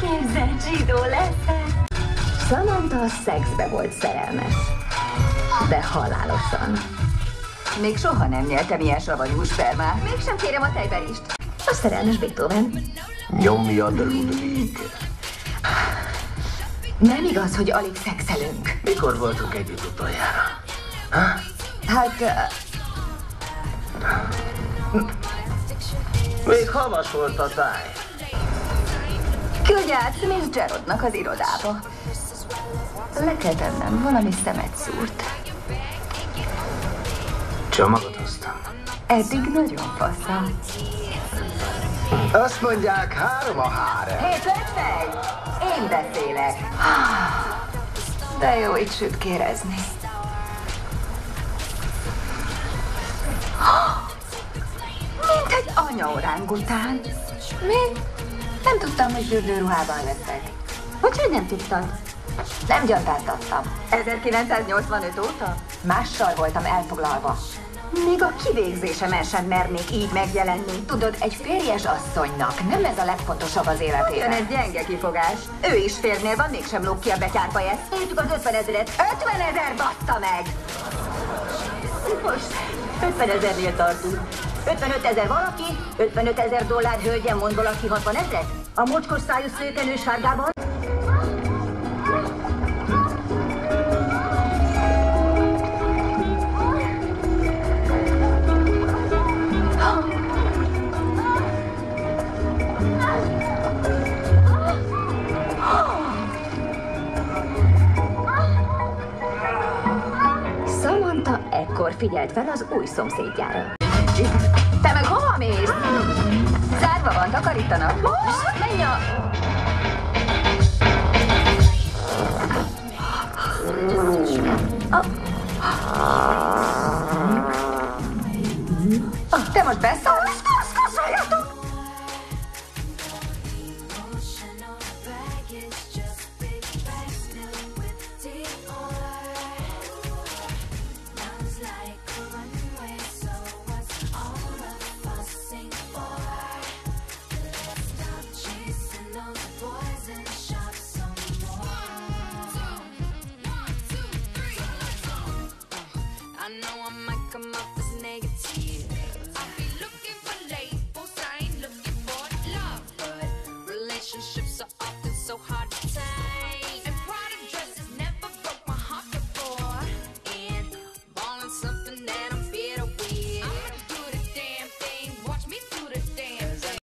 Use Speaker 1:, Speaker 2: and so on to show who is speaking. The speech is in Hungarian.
Speaker 1: Képzeld, zsidó leszel. Samantha szexbe volt szerelmes, de halálosan.
Speaker 2: Még soha nem nyertem ilyen savanyú spermát.
Speaker 1: Mégsem kérem a tejverést. A szerelmes Beethoven.
Speaker 3: Nyomj a Ludwig.
Speaker 1: Nem igaz, hogy alig szexelünk.
Speaker 3: Mikor voltunk együtt utoljára? Ha?
Speaker 1: Hát...
Speaker 3: Még havas volt a táj.
Speaker 2: Küldj át Miss Gerrodnak az irodába. Le kell tennem, valami szemet szúrt.
Speaker 3: Csomagot hoztam.
Speaker 2: Eddig nagyon faszom.
Speaker 3: Azt mondják, 3 a hárem.
Speaker 2: Hé, fej! Én beszélek. De jó itt sütkérezni. Mint egy anyaorángután. Mi? Nem tudtam, hogy fürdőruhában lettek. Hogy nem tudtad? Nem gyantáztattam. 1985 óta? Mással voltam elfoglalva. Még a kivégzésemen sem mernék így megjelenni. Tudod, egy férjes asszonynak nem ez a legfontosabb az életében. Olyan ez gyenge kifogás. Ő is férnél van, mégsem lóg ki a betyárba ezt. Értük az 50 000-et. 50 000 bassza meg! Most 50 000-nél tartunk. 55 000 valaki, 55 000 dollár hölgyen mond valaki 60 000? A mocskos szájú szőkenő sárgában?
Speaker 1: Samantha ekkor figyelt fel az új szomszédjára.
Speaker 2: Te meg hova mész? Zárva van, takarítanak. Menj a...